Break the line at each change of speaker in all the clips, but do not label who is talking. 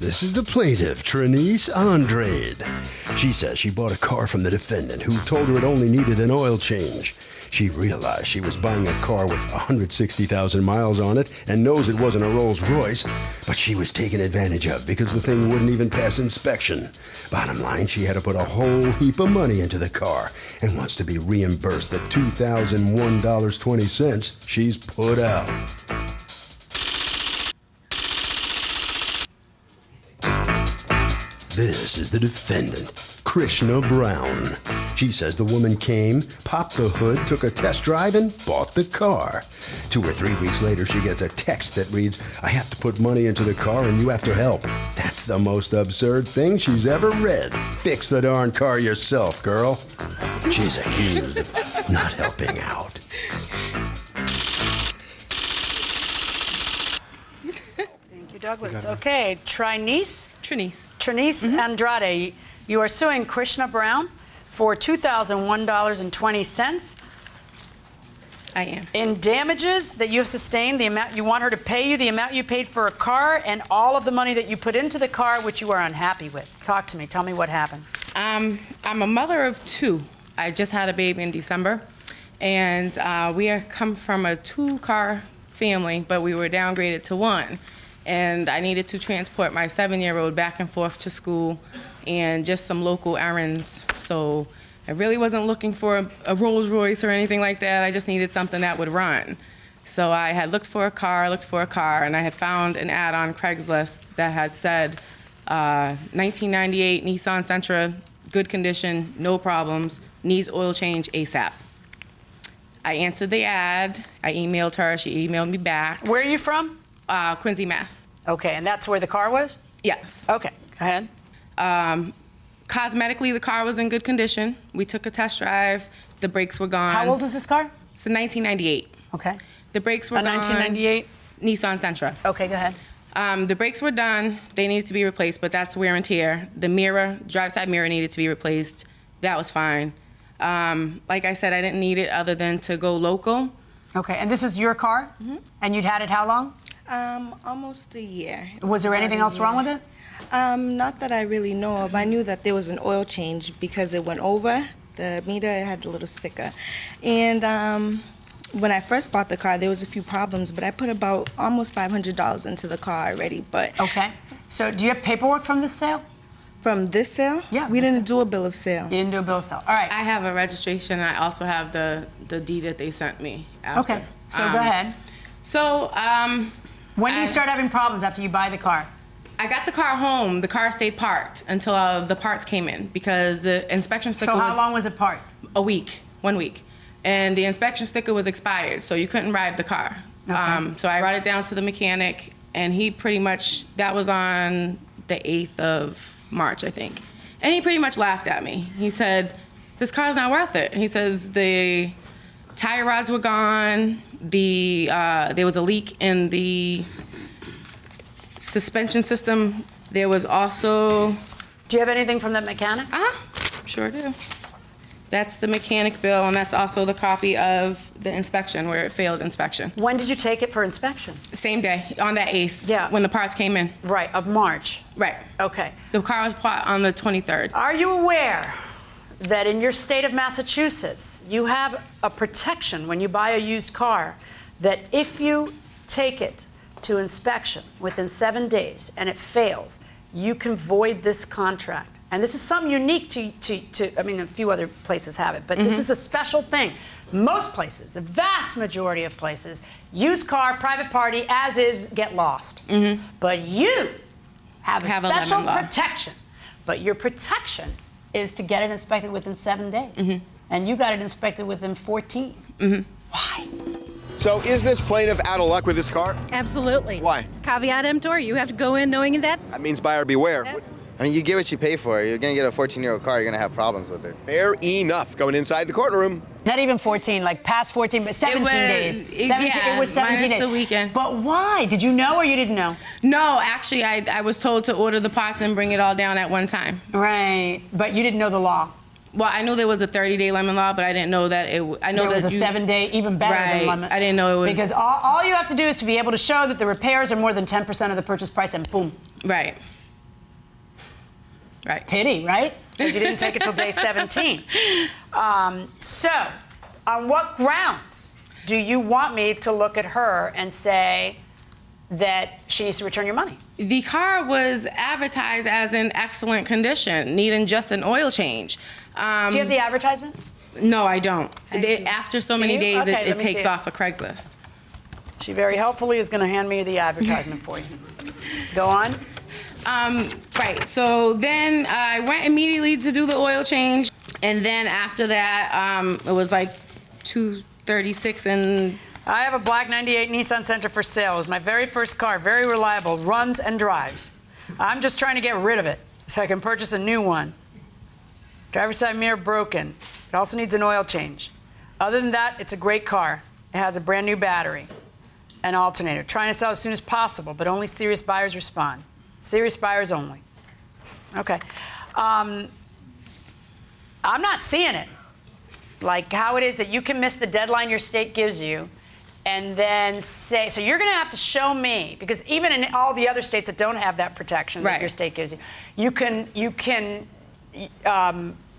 This is the plaintiff, Trinice Andrade. She says she bought a car from the defendant who told her it only needed an oil change. She realized she was buying a car with 160,000 miles on it and knows it wasn't a Rolls Royce, but she was taken advantage of because the thing wouldn't even pass inspection. Bottom line, she had to put a whole heap of money into the car and wants to be reimbursed the $2,001.20 she's put out. This is the defendant, Krishna Brown. She says the woman came, popped the hood, took a test drive, and bought the car. 2 or 3 weeks later, she gets a text that reads, "I have to put money into the car and you have to help." That's the most absurd thing she's ever read. Fix the darn car yourself, girl. She's accused of not helping out.
Douglas. Okay, Trinice
Mm-hmm.
Andrade, you are suing Krishna Brown for $2,001.20.
I am.
In damages that you have sustained, the amount you want her to pay you, the amount you paid for a car, and all of the money that you put into the car, which you are unhappy with. Talk to me. Tell me what happened.
I'm a mother of 2. I just had a baby in December, and we come from a 2-car family, but we were downgraded to 1. And I needed to transport my 7-year-old back and forth to school and just some local errands. So I really wasn't looking for a Rolls Royce or anything like that. I just needed something that would run. So I had looked for a car, and I had found an ad on Craigslist that had said 1998 Nissan Sentra, good condition, no problems, needs oil change ASAP. I answered the ad. I emailed her. She emailed me back.
Where are you from?
Quincy, Mass.
Okay, and that's where the car was?
Yes.
Okay, go ahead.
Cosmetically, the car was in good condition. We took a test drive. The brakes were gone.
How old was this car?
It's a 1998.
Okay.
The brakes were
A
gone.
1998?
Nissan Sentra.
Okay, go ahead.
The brakes were done. They needed to be replaced, but that's wear and tear. The mirror, drive side mirror needed to be replaced. That was fine. Like I said, I didn't need it other than to go local.
Okay, and this was your car?
Mm-hmm.
And you'd had it how long?
Almost a year.
Was there anything else wrong with it?
Not that I really know of. I knew that there was an oil change because it went over. The meter had a little sticker. And when I first bought the car, there was a few problems, but I put about almost $500 into the car already. But
okay. So do you have paperwork from this sale?
From this sale?
Yeah.
We didn't do a bill of sale.
You didn't do a bill of sale. All right.
I have a registration. I also have the deed that they sent me after.
Okay, so go ahead.
So,
when do you start having problems after you buy the car?
I got the car home. The car stayed parked until the parts came in because the inspection sticker
So how long was it parked?
1 week. And the inspection sticker was expired, so you couldn't ride the car.
Okay.
So I brought it down to the mechanic, and he pretty much, that was on the 8th of March, I think. And he pretty much laughed at me. He said, "This car's not worth it." He says the tire rods were gone. There was a leak in the suspension system. There was also...
Do you have anything from that mechanic?
Sure do. That's the mechanic bill, and that's also the copy of the inspection where it failed inspection.
When did you take it for inspection?
Same day, on that 8th,
Yeah.
when the parts came in.
Right, of March.
Right.
Okay.
The car was bought on the 23rd.
Are you aware that in your state of Massachusetts, you have a protection when you buy a used car that if you take it to inspection within 7 days and it fails, you can void this contract? And this is something unique to I mean, a few other places have it, but this is a special thing. Most places, the vast majority of places, used car, private party, as is, get lost. But you have a special
lemon law.
protection. But your protection is to get it inspected within 7 days. And you got it inspected within 14. Why?
So is this plaintiff out of luck with this car?
Absolutely.
Why?
Caveat emptor, you have to go in knowing that.
That means buyer beware.
I mean, you get what you pay for. You're gonna get a 14-year-old car, you're gonna have problems with it.
Fair enough. Going inside the courtroom.
Not even 14, like past 14, but 17 days. 17,
yeah,
it was 17
minus
days.
the weekend.
But why? Did you know or you didn't know?
No, actually, I was told to order the parts and bring it all down at one time.
Right, but you didn't know the law.
Well, I knew there was a 30-day lemon law, but I didn't know that I know
there was
that
a 7-day, even better than lemon.
I didn't know it was.
Because all you have to do is to be able to show that the repairs are more than 10% of the purchase price, and boom.
Right. Right.
Pity, right? Because you didn't take it till day 17. So, on what grounds do you want me to look at her and say that she needs to return your money?
The car was advertised as in excellent condition, needing just an oil change.
Do you have the advertisement?
No, I don't. After so many
you?
days,
Okay, let
it
me
takes
see it.
off of Craigslist.
She very helpfully is going to hand me the advertisement for you. Go on.
Right, so then I went immediately to do the oil change, and then after that, it was like 2:36 and...
I have a black 98 Nissan Sentra for sale. It was my very first car, very reliable, runs and drives. I'm just trying to get rid of it so I can purchase a new one. Driver's side mirror broken. It also needs an oil change. Other than that, it's a great car. It has a brand new battery, an alternator. Trying to sell as soon as possible, but only serious buyers respond. Serious buyers only. Okay. I'm not seeing it. Like how it is that you can miss the deadline your state gives you and then say, so you're going to have to show me, because even in all the other states that don't have that protection that your state gives you, you can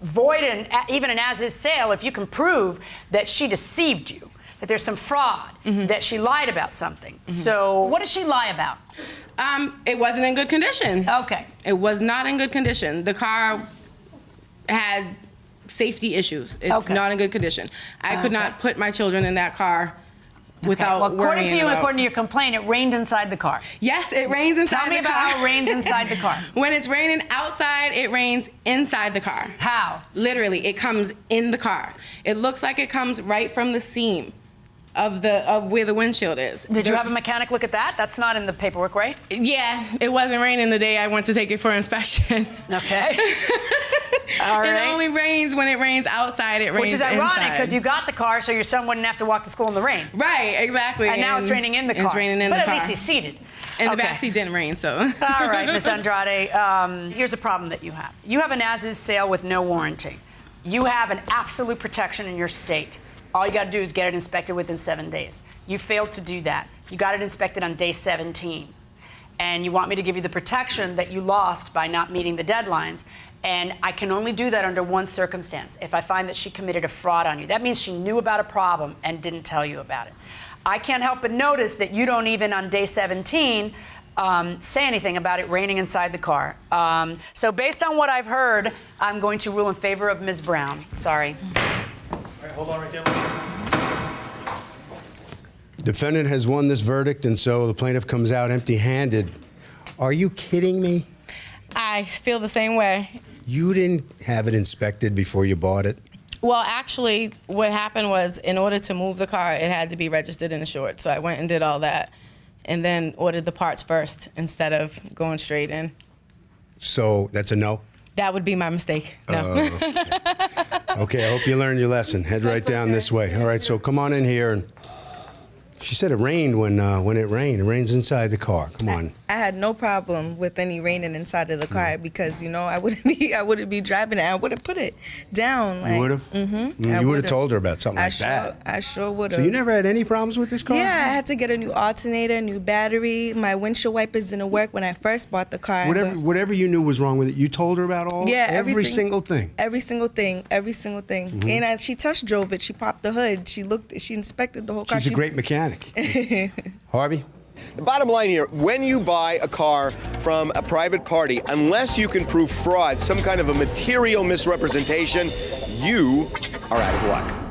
void even an as-is sale if you can prove that she deceived you, that there's some fraud, that she lied about something. So what does she lie about?
It wasn't in good condition.
Okay.
It was not in good condition. The car had safety issues. It's not in good condition. I could not put my children in that car without
well, according to you and
about...
according to your complaint, it rained inside the car.
Yes, it rains inside the car.
Tell me about how it rains inside the car.
When it's raining outside, it rains inside the car.
How?
Literally, it comes in the car. It looks like it comes right from the seam of where the windshield is.
Did you have a mechanic look at that? That's not in the paperwork, right?
Yeah, it wasn't raining the day I went to take it for inspection.
Okay. All right.
It only rains when it rains outside. It rains
Which is ironic
inside.
because you got the car so your son wouldn't have to walk to school in the rain.
Right, exactly.
And now it's raining in the car.
It's raining in
but
the car.
But at least he's seated.
And the backseat didn't rain, so.
All right, Ms. Andrade, here's a problem that you have. You have an as-is sale with no warranty. You have an absolute protection in your state. All you got to do is get it inspected within 7 days. You failed to do that. You got it inspected on day 17. And you want me to give you the protection that you lost by not meeting the deadlines. And I can only do that under one circumstance, if I find that she committed a fraud on you. That means she knew about a problem and didn't tell you about it. I can't help but notice that you don't even on day 17 say anything about it raining inside the car. So based on what I've heard, I'm going to rule in favor of Ms. Brown. Sorry.
All right, hold on right there.
Defendant has won this verdict, and so the plaintiff comes out empty-handed. Are you kidding me?
I feel the same way.
You didn't have it inspected before you bought it?
Well, actually, what happened was, in order to move the car, it had to be registered and insured. So I went and did all that, and then ordered the parts first instead of going straight in.
So that's a no?
That would be my mistake. No.
Okay, I hope you learned your lesson. Head right down this way. All right, so come on in here. And she said it rained when it rained. It rains inside the car. Come on.
I had no problem with any raining inside of the car because, you know, I wouldn't be driving it. I would have put it down. Like,
You would have?
Mm-hmm.
You would have told her about something like that.
I sure would have.
So you never had any problems with this car?
Yeah, I had to get a new alternator, new battery. My windshield wipers didn't work when I first bought the car.
Whatever you knew was wrong with it, you told her about all?
Yeah,
every
everything.
single thing?
Every single thing.
Mm-hmm.
And she test drove it. She popped the hood. She inspected the whole car.
She's a great mechanic. Harvey?
The bottom line here, when you buy a car from a private party, unless you can prove fraud, some kind of a material misrepresentation, you are out of luck.